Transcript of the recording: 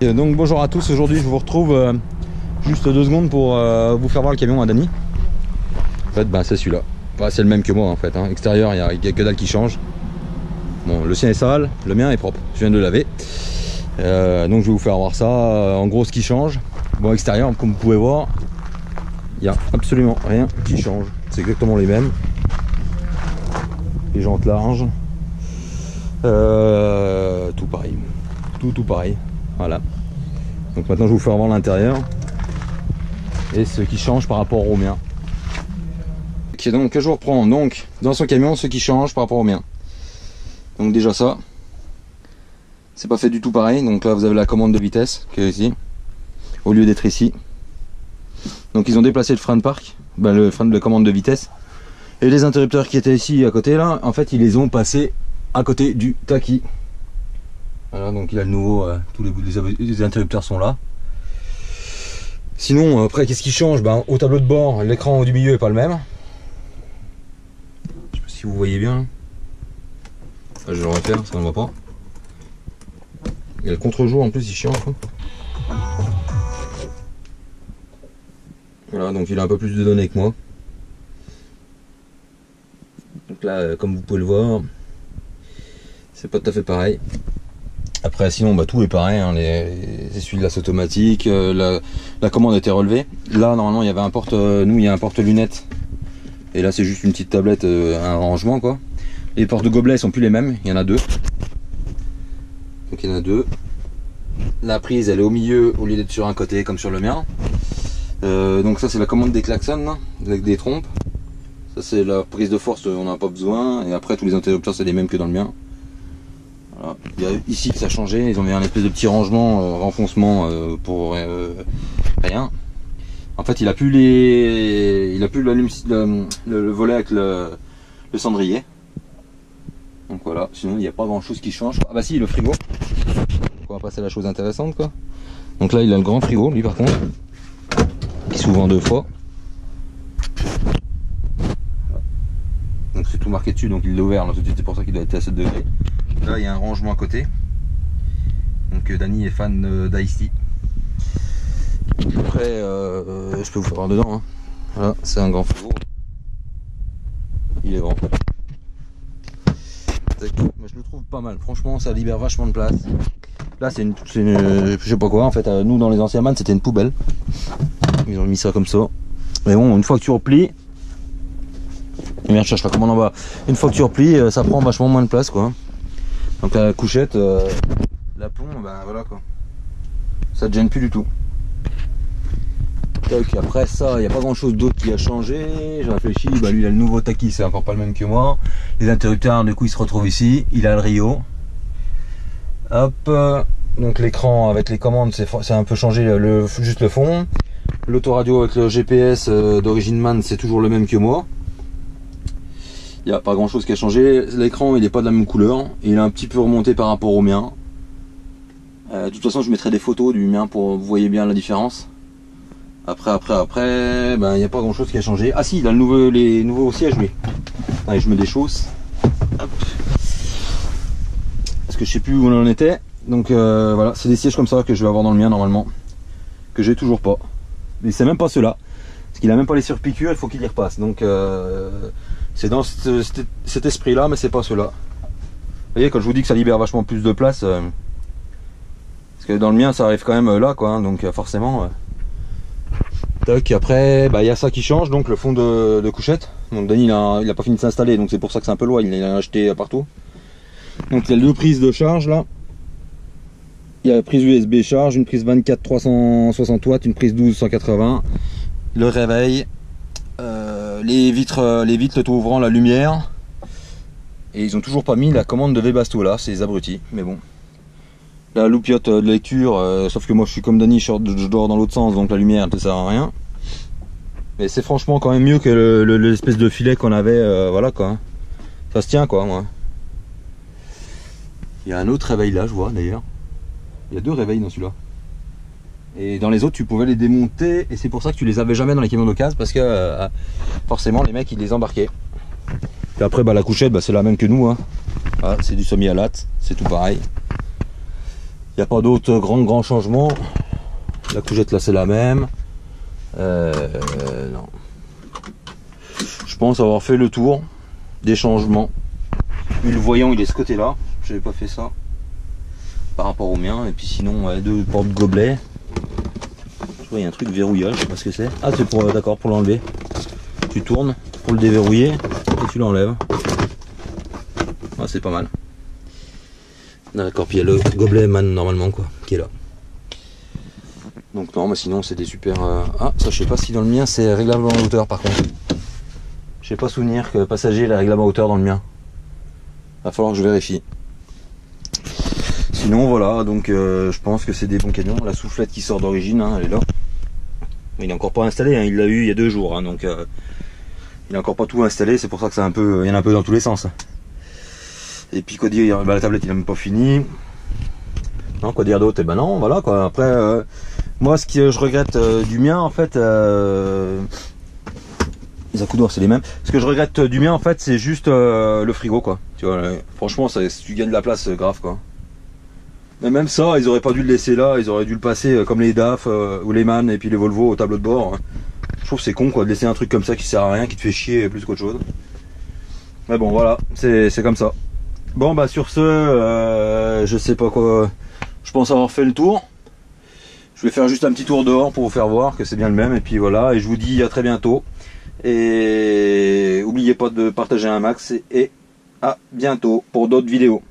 Et donc bonjour à tous, aujourd'hui je vous retrouve juste 2 secondes pour vous faire voir le camion à Dany. En fait c'est celui-là, c'est le même que moi en fait, hein. Extérieur il y a que dalle qui change. Bon, le sien est sale, le mien est propre, je viens de le laver. Donc je vais vous faire voir ça, en gros ce qui change. Bon, extérieur comme vous pouvez voir, il n'y a absolument rien qui change, c'est exactement les mêmes. Les jantes larges, tout pareil, tout pareil, voilà. Donc maintenant je vais vous faire voir l'intérieur et ce qui change par rapport au mien. Ok, donc je reprends donc dans son camion ce qui change par rapport au mien. Donc déjà ça, c'est pas fait du tout pareil. Donc là vous avez la commande de vitesse qui est ici, au lieu d'être ici. Donc ils ont déplacé le frein de parc, le frein de commande de vitesse. Et les interrupteurs qui étaient ici à côté là, en fait ils les ont passés à côté du Taki. Voilà, donc il a le nouveau, tous les interrupteurs sont là. Sinon après qu'est-ce qui change? Au tableau de bord, l'écran du milieu est pas le même. Je sais pas si vous voyez bien. Je vais le refaire, ça ne va pas. Il y a le contre-jour en plus, il est chiant quoi. Voilà, donc il a un peu plus de données que moi. Donc là, comme vous pouvez le voir, c'est pas tout à fait pareil. Après, sinon, tout est pareil, hein, les essuie-glaces automatiques, la commande a été relevée. Là, normalement, il y avait un il y a un porte-lunettes. Et là, c'est juste une petite tablette, un rangement, quoi. Les portes de gobelets sont plus les mêmes, il y en a 2. Donc il y en a 2. La prise, elle est au milieu au lieu d'être sur un côté comme sur le mien. Donc ça, c'est la commande des klaxons, là, avec des trompes. Ça c'est la prise de force, on n'a pas besoin. Et après tous les interrupteurs c'est les mêmes que dans le mien. Voilà. Il y a ici que ça a changé, ils ont mis un espèce de petit rangement, renfoncement pour rien. En fait il a plus le volet avec le cendrier. Donc voilà, sinon il n'y a pas grand chose qui change. Ah bah si, le frigo. Donc on va passer à la chose intéressante quoi. Donc là il a le grand frigo lui par contre, qui s'ouvre en 2 fois. Donc c'est tout marqué dessus, donc il l'a ouvert là tout de suite, c'est pour ça qu'il doit être à 7 degrés. Là il y a un rangement à côté. Donc Dany est fan d'Ice-T. Après je peux vous faire voir dedans, hein. Voilà, c'est un grand frigo. Il est grand. Moi je le trouve pas mal, franchement ça libère vachement de place. Là c'est une je sais pas quoi en fait, nous dans les anciens man c'était une poubelle. Ils ont mis ça comme ça. Mais bon, une fois que tu replies, merde, je cherche la commande en bas. Une fois que tu replies, ça prend vachement moins de place quoi. Donc la couchette, la plomb, voilà quoi. Ça te gêne plus du tout. Donc après ça, il n'y a pas grand chose d'autre qui a changé. J'ai réfléchi, lui il a le nouveau Taki, c'est encore pas le même que moi. Les interrupteurs, du coup il se retrouve ici. Il a le Rio. Hop. Donc l'écran avec les commandes, c'est un peu changé, juste le fond. L'autoradio avec le GPS d'origine MAN, c'est toujours le même que moi. Il n'y a pas grand chose qui a changé. L'écran il n'est pas de la même couleur. Il est un petit peu remonté par rapport au mien. De toute façon je mettrai des photos du mien pour que vous voyez bien la différence. Après, il n'y a pas grand chose qui a changé. Ah si, il a les nouveaux sièges lui. Allez, je me déchausse. Hop. Parce que je sais plus où on en était. Donc voilà, c'est des sièges comme ça que je vais avoir dans le mien normalement. Que j'ai toujours pas. Mais c'est même pas ceux-là. Parce qu'il a même pas les surpiqûres, il faut qu'il y repasse. Donc c'est dans cet esprit-là, mais c'est pas ceux-là. Vous voyez, quand je vous dis que ça libère vachement plus de place. Parce que dans le mien, ça arrive quand même là, quoi. Hein, donc forcément. Tac, après, il y a ça qui change, donc le fond de couchette. Donc Dany, il a pas fini de s'installer, donc c'est pour ça que c'est un peu loin, il l'a acheté partout. Donc il y a 2 prises de charge là. Il y a la prise USB charge, une prise 24 360 watts, une prise 12 180. Le réveil, les vitres le tout ouvrant, la lumière. Et ils ont toujours pas mis la commande de Webasto là, c'est les abrutis, mais bon. La loupiote de lecture, sauf que moi je suis comme Dany, je dors dans l'autre sens, donc la lumière ne sert à rien. Mais c'est franchement quand même mieux que l'espèce de filet qu'on avait, voilà quoi. Ça se tient quoi, moi. Il y a un autre réveil là, je vois d'ailleurs. Il y a 2 réveils dans celui-là. Et dans les autres tu pouvais les démonter, et c'est pour ça que tu les avais jamais dans les camions d'occasion, parce que forcément les mecs ils les embarquaient. Et après la couchette c'est la même que nous, hein. Voilà, c'est du semi à latte, c'est tout pareil. Il n'y a pas d'autres grands changements. La cougette là c'est la même. Non. Je pense avoir fait le tour des changements. Lui, le voyant il est ce côté là. J'avais pas fait ça par rapport au mien. Et puis sinon ouais, 2 portes gobelets. Je vois il y a un truc verrouillage, je sais pas ce que c'est. Ah c'est pour d'accord pour l'enlever. Tu tournes pour le déverrouiller et tu l'enlèves. Ah, c'est pas mal. D'accord, puis il y a le gobelet man normalement quoi, qui est là. Donc non, mais sinon c'est des super. Ah, ça je sais pas si dans le mien c'est réglable en hauteur par contre. Je sais pas souvenir que passager est réglable en hauteur dans le mien. Va falloir que je vérifie. Sinon voilà, donc je pense que c'est des bons camions. La soufflette qui sort d'origine, hein, elle est là. Il est encore pas installé, hein, il l'a eu il y a 2 jours, hein, donc il a encore pas tout installé, c'est pour ça que c'est un peu. Il y en a un peu dans tous les sens. Et puis quoi dire, bah, la tablette il a même pas fini. Non, quoi dire d'autre? Et ben non, voilà quoi. Après, moi ce que je regrette du mien en fait, les accoudoirs c'est les mêmes. Ce que je regrette du mien en fait, c'est juste le frigo quoi. Tu vois, franchement, ça, si tu gagnes de la place, grave quoi. Mais même ça, ils auraient pas dû le laisser là, ils auraient dû le passer comme les DAF ou les MAN et puis les Volvo au tableau de bord. Je trouve que c'est con quoi de laisser un truc comme ça qui sert à rien, qui te fait chier plus qu'autre chose. Mais bon voilà, c'est comme ça. Bon bah sur ce, je sais pas quoi, je pense avoir fait le tour. Je vais faire juste un petit tour dehors pour vous faire voir que c'est bien le même. Et puis voilà, et je vous dis à très bientôt. Et n'oubliez pas de partager un max et à bientôt pour d'autres vidéos.